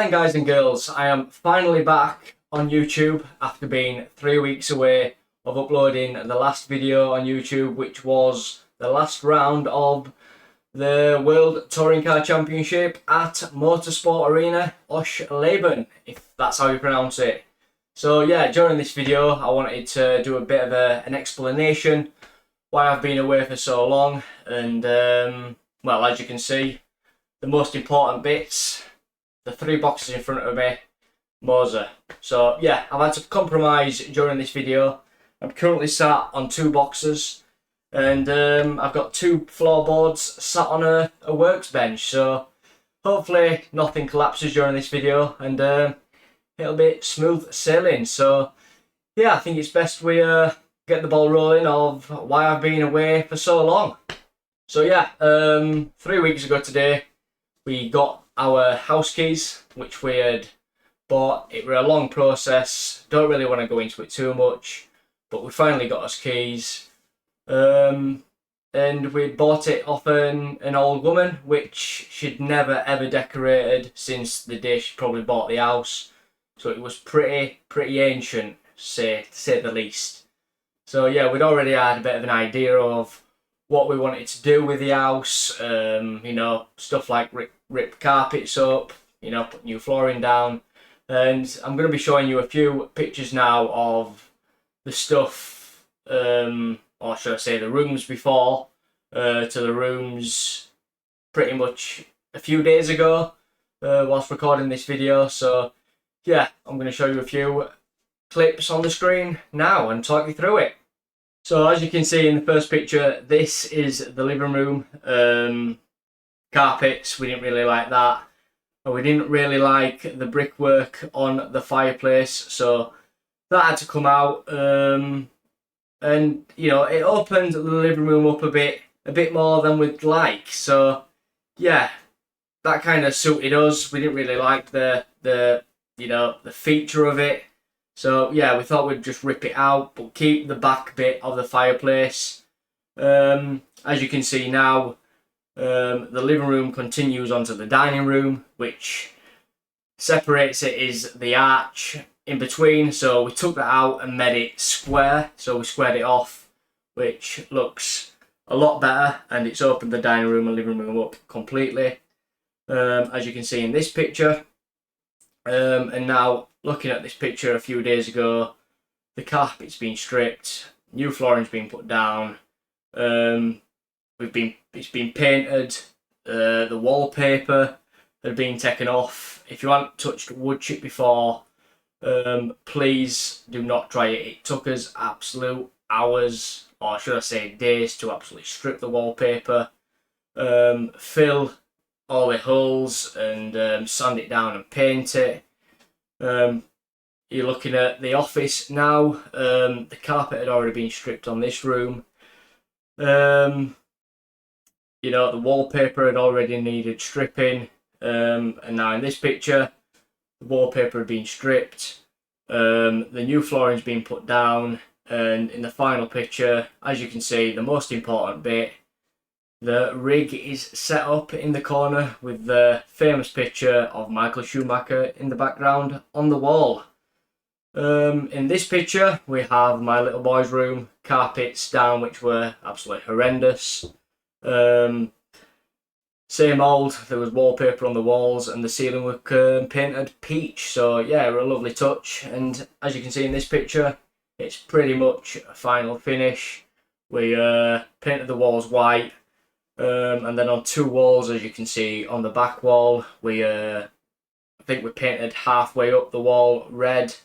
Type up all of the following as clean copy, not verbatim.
Right then, guys and girls, I am finally back on YouTube after being 3 weeks away of uploading the last video on YouTube, which was the last round of the World Touring Car Championship at Motorsport Arena, Leben, if that's how you pronounce it. So yeah, during this video I wanted to do a bit of an explanation why I've been away for so long, and well, as you can see, the most important bits, the 3 boxes in front of me, Moza. So yeah, I've had to compromise during this video. I'm currently sat on 2 boxes, and I've got 2 floorboards sat on a workbench. So hopefully nothing collapses during this video, and it'll be smooth sailing. So yeah, I think it's best we get the ball rolling of why I've been away for so long. So yeah, 3 weeks ago today, we got our house keys, which we had bought. It was a long process, don't really want to go into it too much, but we finally got us keys, and we bought it off an old woman, which she'd never ever decorated since the day she probably bought the house, so it was pretty ancient, to say the least. So yeah, we'd already had a bit of an idea of what we wanted to do with the house, you know, stuff like rip carpets up, you know, put new flooring down. And I'm going to be showing you a few pictures now of the stuff, or should I say the rooms before, to the rooms pretty much a few days ago whilst recording this video. So yeah, I'm going to show you a few clips on the screen now and talk you through it. So as you can see in the first picture, this is the living room. Carpets, we didn't really like that. And we didn't really like the brickwork on the fireplace, so that had to come out. And you know, it opened the living room up a bit more than we'd like. So yeah, that kind of suited us. We didn't really like the you know, the feature of it. So yeah, we thought we'd just rip it out, but keep the back bit of the fireplace. As you can see now, the living room continues onto the dining room, which separates it is the arch in between. So we took that out and made it square. So we squared it off, which looks a lot better, and it's opened the dining room and living room up completely, as you can see in this picture. And now, looking at this picture a few days ago, the carpet's been stripped, new flooring's been put down, it's been painted, the wallpaper had been taken off. If you haven't touched wood chip before, please do not try it. It took us absolute hours, or should I say days, to absolutely strip the wallpaper, fill all the holes, and sand it down and paint it. You're looking at the office now. The carpet had already been stripped on this room. You know, the wallpaper had already needed stripping, and now in this picture, the wallpaper had been stripped. The new flooring's been put down, and in the final picture, as you can see, the most important bit, the rig is set up in the corner with the famous picture of Michael Schumacher in the background on the wall. In this picture, we have my little boy's room, carpets down, which were absolutely horrendous. Same old, there was wallpaper on the walls, and the ceiling was painted peach. So yeah, a lovely touch. And as you can see in this picture, it's pretty much a final finish. We painted the walls white. And then on 2 walls, as you can see on the back wall, we I think we painted halfway up the wall red,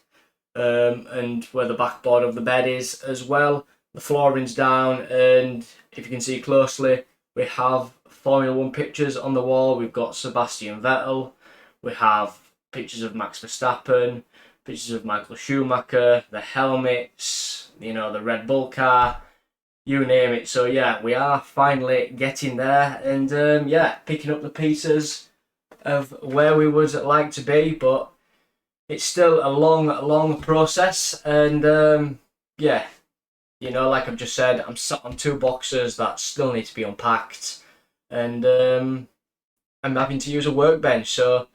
and where the backboard of the bed is as well. The flooring's down, and if you can see closely, we have Formula 1 pictures on the wall. We've got Sebastian Vettel, we have pictures of Max Verstappen, pictures of Michael Schumacher, the helmets, you know, the Red Bull car, you name it. So yeah, we are finally getting there, and yeah, picking up the pieces of where we would like to be, but it's still a long process. And yeah, you know, like I've just said, I'm sat on 2 boxes that still need to be unpacked, and I'm having to use a workbench. So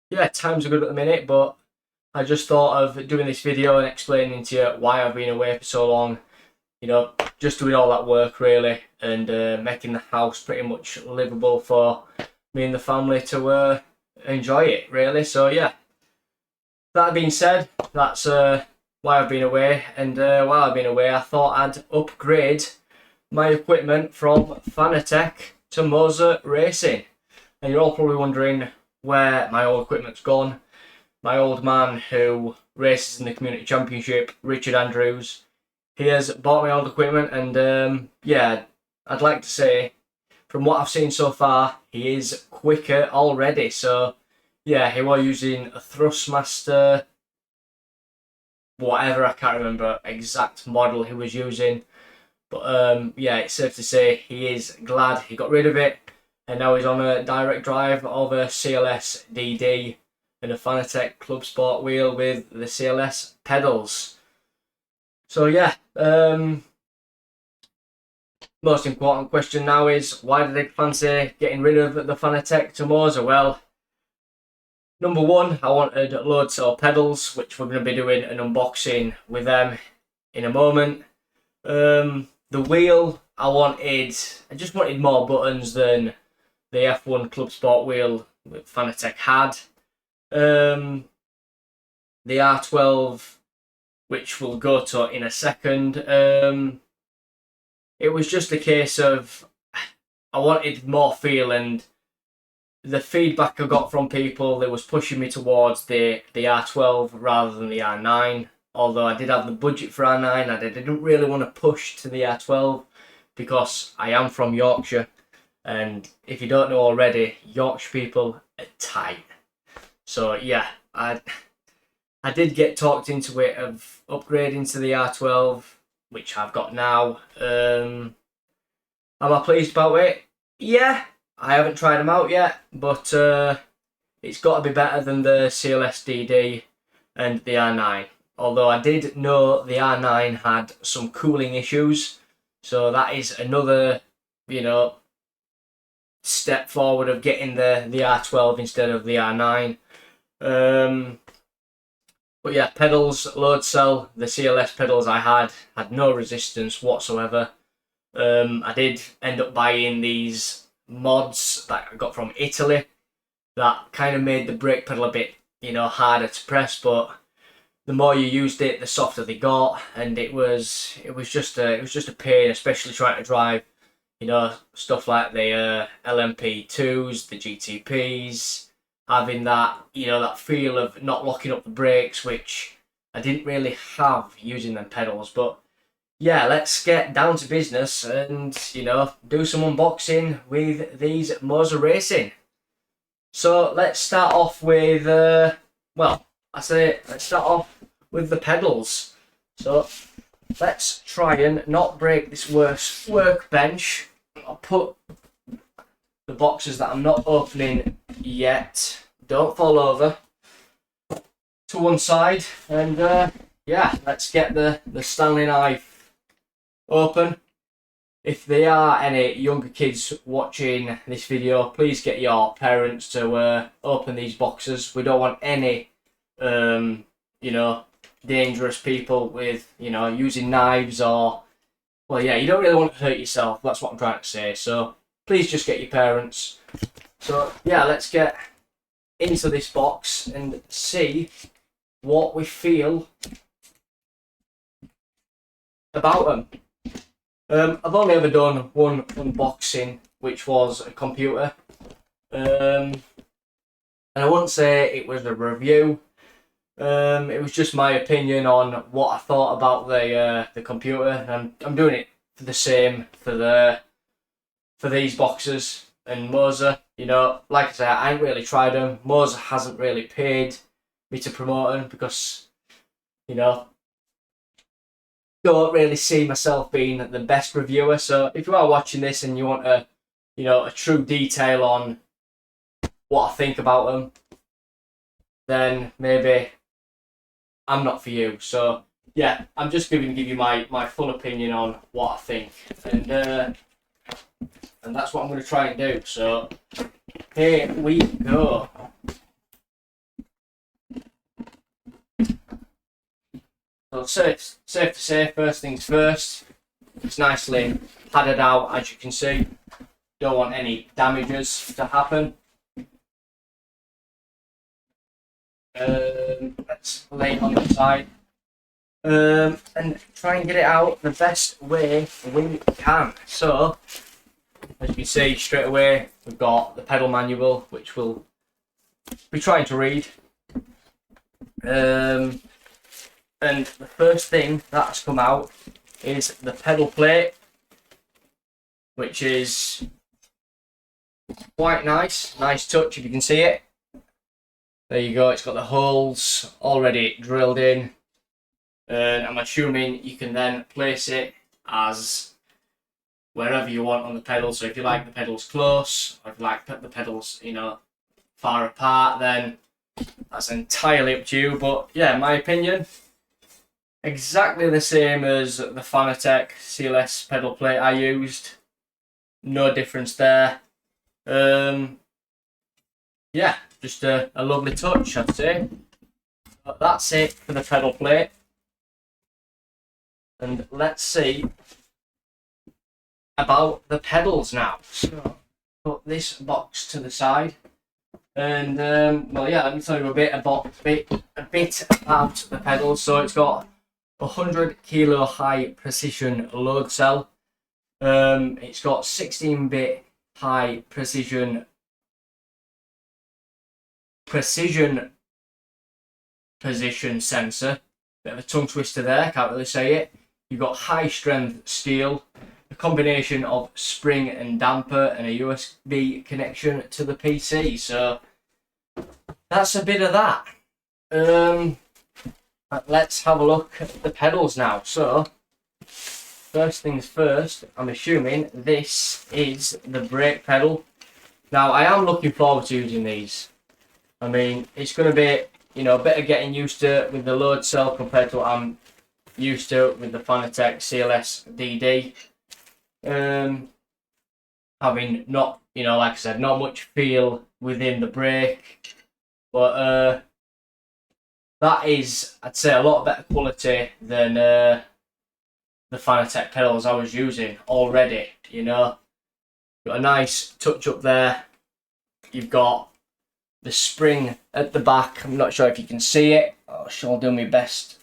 yeah, times are good at the minute, but I just thought of doing this video and explaining to you why I've been away for so long. You know, just doing all that work really, and making the house pretty much livable for me and the family to enjoy it really. So yeah, that being said, that's why I've been away, and while I've been away I thought I'd upgrade my equipment from Fanatec to Moza Racing. And you're all probably wondering where my old equipment's gone. My old man who races in the community championship, Richard Andrews, he has bought my old equipment, and yeah, I'd like to say from what I've seen so far, he is quicker already. So yeah, he was using a Thrustmaster, whatever, I can't remember exact model he was using, but yeah, it's safe to say he is glad he got rid of it, and now he's on a direct drive of a CLS DD and a Fanatec Club Sport wheel with the CLS pedals. So yeah, most important question now is, why did I fancy getting rid of the Fanatec to Moza? Well, number one, I wanted loads of pedals, which we're going to be doing an unboxing with them in a moment. The wheel, I just wanted more buttons than the F1 Club Sport wheel that Fanatec had. The R12, which we'll go to in a second, it was just a case of I wanted more feel, and the feedback I got from people that was pushing me towards the R12 rather than the R9. Although I did have the budget for R9, I didn't really want to push to the R12 because I am from Yorkshire, and if you don't know already, Yorkshire people are tight. So yeah, I did get talked into it of upgrading to the R12, which I've got now. Am I pleased about it? Yeah, I haven't tried them out yet, but it's got to be better than the CLS DD and the R9. Although I did know the R9 had some cooling issues, so that is another, you know, step forward of getting the R12 instead of the R9. But yeah, pedals, load cell, the CLS pedals I had no resistance whatsoever. I did end up buying these mods that I got from Italy that kind of made the brake pedal a bit, you know, harder to press, but the more you used it, the softer they got, and it was just a pain, especially trying to drive, you know, stuff like the LMP2s, the GTPs, having that, you know, that feel of not locking up the brakes, which I didn't really have using them pedals. But yeah, let's get down to business and, you know, do some unboxing with these Moza Racing. So let's start off with, well, let's start off with the pedals. So let's try and not break this workbench. I'll put the boxes that I'm not opening yet, don't fall over, to one side, and yeah, let's get the Stanley knife open. If there are any younger kids watching this video, please get your parents to open these boxes. We don't want any, you know, dangerous people with, you know, using knives, or, well, yeah, you don't really want to hurt yourself. That's what I'm trying to say. So please just get your parents. So yeah, let's get into this box and see what we feel about them. I've only ever done one unboxing, which was a computer, and I wouldn't say it was a review. It was just my opinion on what I thought about the computer, and I'm doing it for the same for these boxes. And Moza, you know, like I say, I ain't really tried them. Moza hasn't really paid me to promote them because, you know, don't really see myself being the best reviewer. So if you are watching this and you want a, you know, a true detail on what I think about them, then maybe I'm not for you. So yeah, I'm just going to give you my full opinion on what I think, and that's what I'm going to try and do. So here we go. So safe to say, first things first, it's nicely padded out, as you can see. Don't want any damages to happen. Let's lay it on the side and try and get it out the best way we can. So, as you can see straight away, we've got the pedal manual, which we'll be trying to read. And the first thing that's come out is the pedal plate, which is quite nice touch if you can see it. There you go, it's got the holes already drilled in, and I'm assuming you can then place it as wherever you want on the pedal. So if you like the pedals close, or if you like the pedals, you know, far apart, then that's entirely up to you. But yeah, in my opinion, exactly the same as the Fanatec CLS pedal plate I used. No difference there. Yeah, just a lovely touch, I'd say. But that's it for the pedal plate. And let's see about the pedals now. So, put this box to the side. And, well, yeah, let me tell you a bit about the pedals. So it's got a 100 kilo high precision load cell. It's got 16-bit high precision position sensor. Bit of a tongue twister there, can't really say it. You've got high strength steel, a combination of spring and damper, and a USB connection to the PC. So that's a bit of that. Let's have a look at the pedals now. So first things first, I'm assuming this is the brake pedal. Now I am looking forward to using these. I mean, it's going to be, you know, a bit of getting used to with the load cell compared to what I'm used to with the Fanatec CLS DD. Having not, you know, like I said, not much feel within the brake, but that is, I'd say, a lot better quality than the Fanatec pedals I was using already. You know, got a nice touch up there. You've got the spring at the back. I'm not sure if you can see it. I'll do my best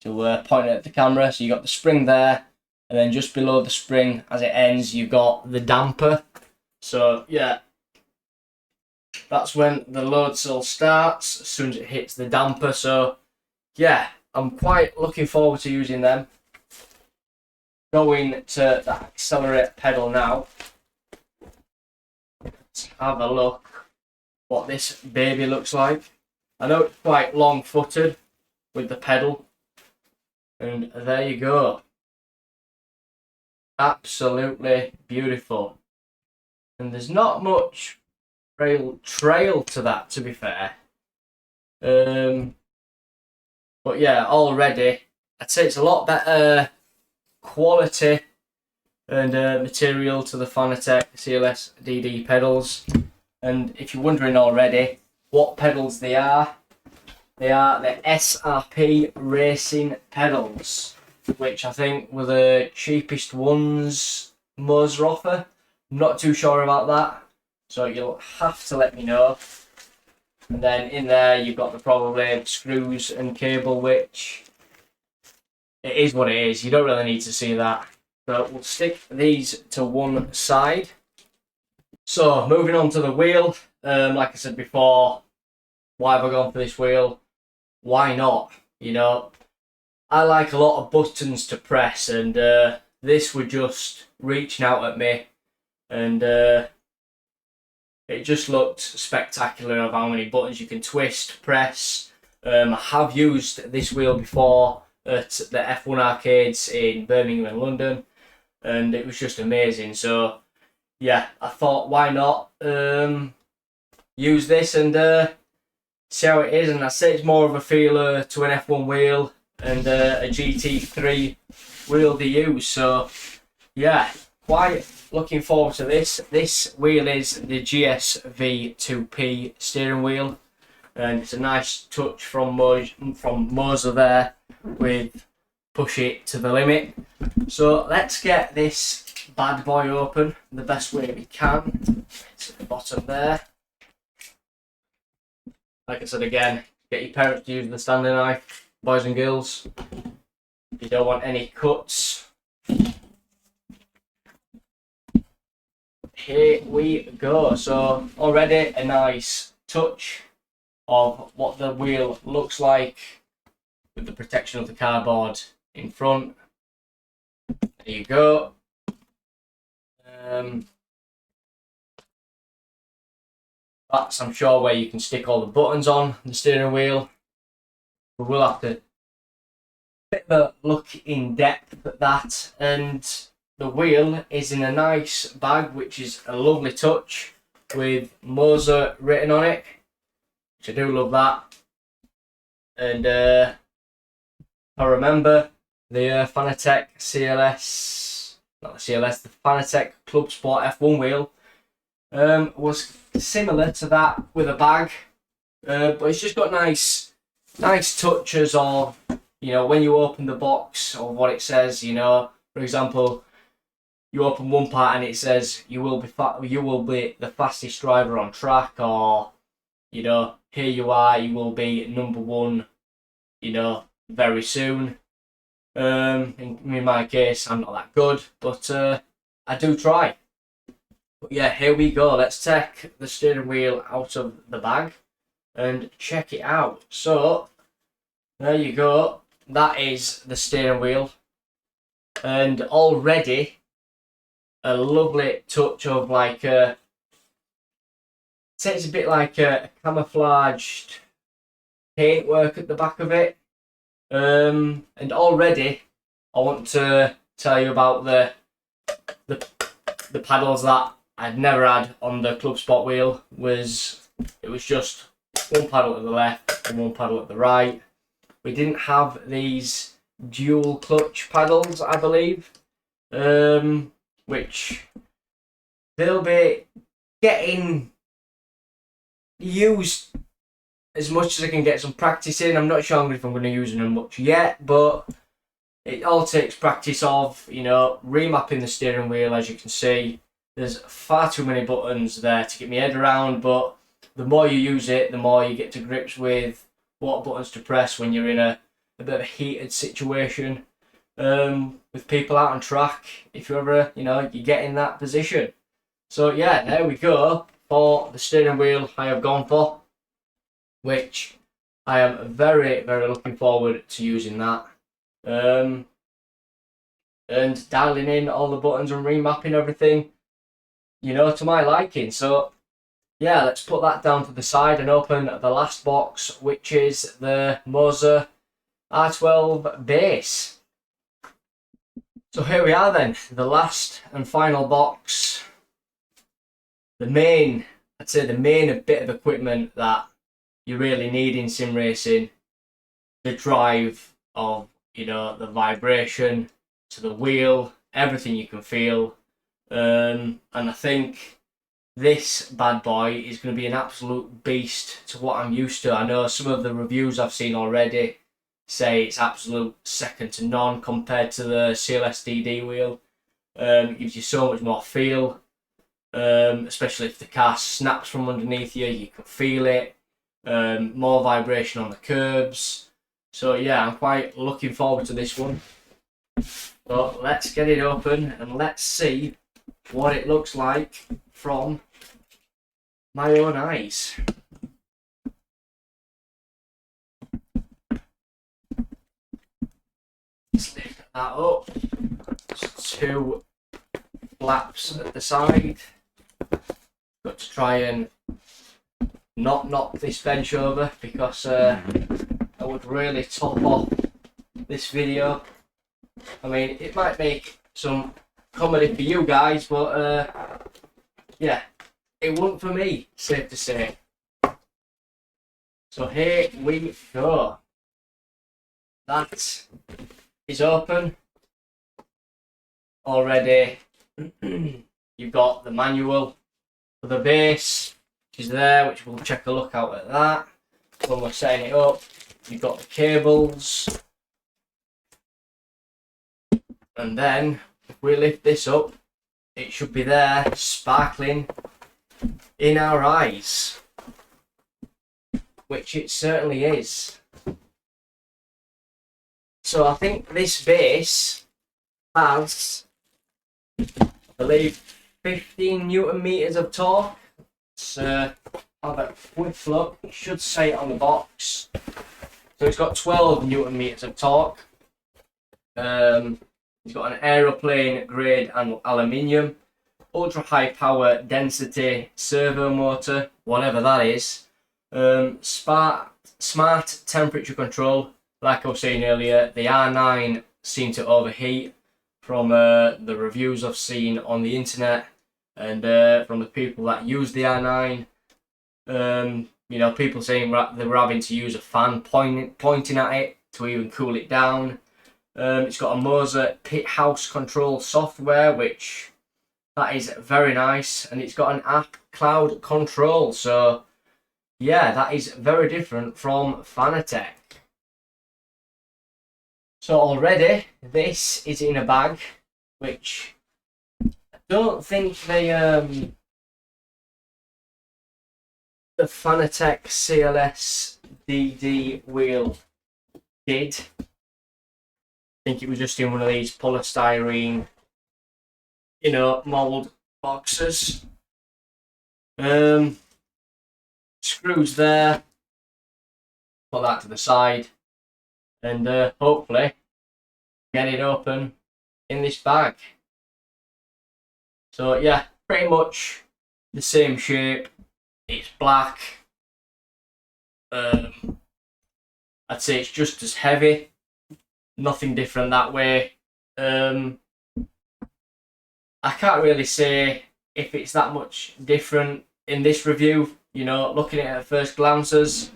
to point it at the camera. So you got the spring there, and then just below the spring, as it ends, you've got the damper. So yeah, that's when the load cell starts, as soon as it hits the damper. So yeah, I'm quite looking forward to using them. Going to the accelerate pedal now. Let's have a look what this baby looks like. I know it's quite long footed with the pedal, and there you go. Absolutely beautiful. And there's not much trail to that, to be fair. But yeah, already I'd say it's a lot better quality and material to the Fanatec CLS DD pedals. And if you're wondering already what pedals they are the SRP Racing pedals, which I think were the cheapest ones Moza offer. Not too sure about that, so you'll have to let me know. And then in there you've got the probably screws and cable, which it is what it is. You don't really need to see that. So we'll stick these to one side. So moving on to the wheel, like I said before, why have I gone for this wheel? Why not? You know, I like a lot of buttons to press, and this were just reaching out at me, and it just looked spectacular of how many buttons you can twist, press. I have used this wheel before at the F1 arcades in Birmingham and London, and it was just amazing. So yeah, I thought, why not use this and see how it is. And I say it's more of a feeler to an F1 wheel and a GT3 wheel to use. So yeah, quite looking forward to this. This wheel is the GSV2P steering wheel, and it's a nice touch from Moza there. with push it to the limit. So let's get this bad boy open the best way we can. It's at the bottom there. Like I said again, get your parents to use the standing knife, boys and girls. You don't want any cuts. Here we go. So already a nice touch of what the wheel looks like with the protection of the cardboard in front. There you go. That's, I'm sure, where you can stick all the buttons on the steering wheel. We will have to bit of a look in depth at that, and the wheel is in a nice bag, which is a lovely touch with Moza written on it, which I do love that. And I remember the fanatec CLS, not the CLS, the fanatec Club Sport F1 wheel was similar to that with a bag, but it's just got nice touches of, you know, when you open the box or what it says. You know, for example, you open one part and it says you will be the fastest driver on track, or, you know, here you are, you will be #1, you know, very soon. In my case, I'm not that good, but I do try. But yeah, here we go. Let's take the steering wheel out of the bag and check it out. So there you go. That is the steering wheel, and already a lovely touch of, like, say it's a bit like a camouflaged paintwork at the back of it. And already I want to tell you about the paddles that I'd never had on the Club Sport wheel. It was just one paddle to the left and one paddle at the right. We didn't have these dual clutch paddles, I believe, which they'll be getting used as much as I can get some practice in. I'm not sure if I'm going to use them much yet, but it all takes practice of, you know, remapping the steering wheel. As you can see, there's far too many buttons there to get my head around, but the more you use it, the more you get to grips with what buttons to press when you're in a bit of a heated situation with people out on track, if you're ever, you know, you get in that position. So yeah, there we go for the steering wheel I have gone for, which I am very, very looking forward to using that. And dialing in all the buttons and remapping everything, you know, to my liking. So yeah, let's put that down to the side and open the last box, which is the Moza R12 base. So here we are then, the last and final box. I'd say the main bit of equipment that you really need in sim racing, the drive of, you know, the vibration to the wheel, everything you can feel. And I think this bad boy is going to be an absolute beast to what I'm used to. I know some of the reviews I've seen already say it's absolute second to none compared to the CLS-DD wheel. It gives you so much more feel, especially if the car snaps from underneath you, you can feel it. More vibration on the curbs. So yeah, I'm quite looking forward to this one. So let's get it open and let's see what it looks like from my own eyes. Let's lift that up. Just 2 flaps at the side. Got to try and not knock this bench over, because I would really top off this video. I mean, it might make some comedy for you guys, but yeah, it wouldn't for me, safe to say. So here we go. That is open already. You've got the manual for the base, which is there, which we'll check a look out at that when we're setting it up. You've got the cables And then if we lift this up, it should be there sparkling in our eyes, which it certainly is. So I think this base has, I believe, 15 Newton meters of torque. Let's have a quick look. It should say it on the box. So it's got 12 Newton meters of torque. It's got an aeroplane grade and aluminium, ultra high power density servo motor, whatever that is. Smart temperature control. Like I was saying earlier, the R9 seemed to overheat from the reviews I've seen on the internet and from the people that use the R9. You know, people saying they were having to use a fan pointing at it to even cool it down. It's got a Moza pit house control software, which that is very nice, and it's got an app cloud control. So yeah, that is very different from Fanatec. So already this is in a bag, which I don't think the Fanatec CLS DD wheel did. I think it was just in one of these polystyrene, you know, mould boxes. Screws there. Put that to the side. And hopefully get it open in this bag. So yeah, pretty much the same shape. It's black. I'd say it's just as heavy. Nothing different that way. I can't really say if it's that much different in this review. You know, looking at it at first glances,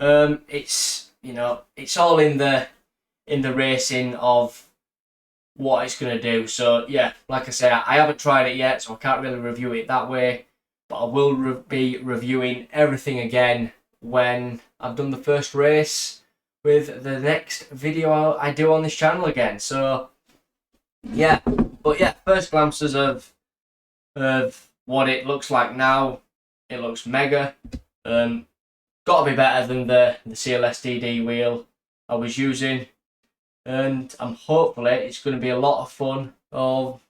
it's, you know, it's all in the racing of what it's going to do. So yeah, like I say, I haven't tried it yet, so I can't really review it that way, but I will be reviewing everything again when I've done the first race with the next video I do on this channel again. So yeah, but yeah, first glances of what it looks like now, it looks mega. Got to be better than the CLS DD wheel I was using, and hopefully it's going to be a lot of fun of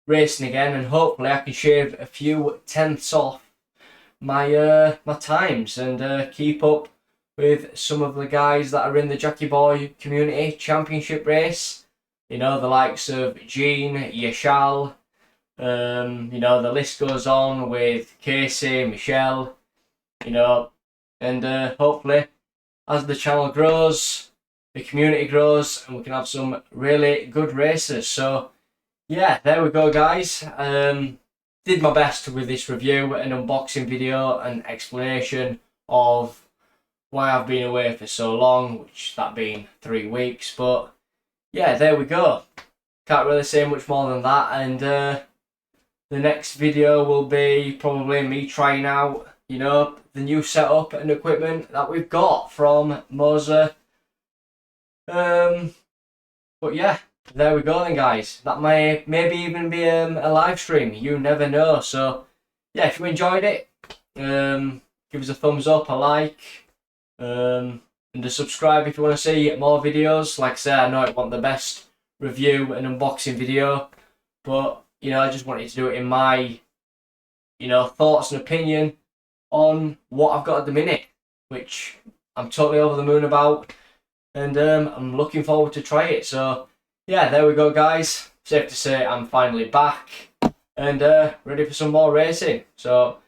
racing again, and hopefully I can shave a few tenths off my my times and keep up with some of the guys that are in the Jackie Boy Community Championship race. You know, the likes of Gene, Yashal, you know, the list goes on with Casey, Michelle, you know, and hopefully as the channel grows, the community grows, and we can have some really good races. So yeah, there we go guys. Did my best with this review, an unboxing video, an explanation of why I've been away for so long, which that being 3 weeks. But yeah, there we go. Can't really say much more than that, and the next video will be probably me trying out, you know, the new setup and equipment that we've got from Moza. But yeah, there we go then guys. That may maybe even be a live stream, you never know. So yeah, if you enjoyed it, give us a thumbs up, a like, and a subscribe if you want to see more videos. Like I said, I know I want the best review and unboxing video, but you know, I just wanted to do it in my, you know, thoughts and opinion on what I've got at the minute, which I'm totally over the moon about, and I'm looking forward to try it. So yeah, there we go guys. Safe to say I'm finally back and ready for some more racing. So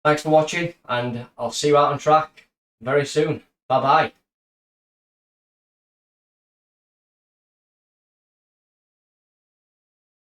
thanks for watching, and I'll see you out on track very soon. Bye bye.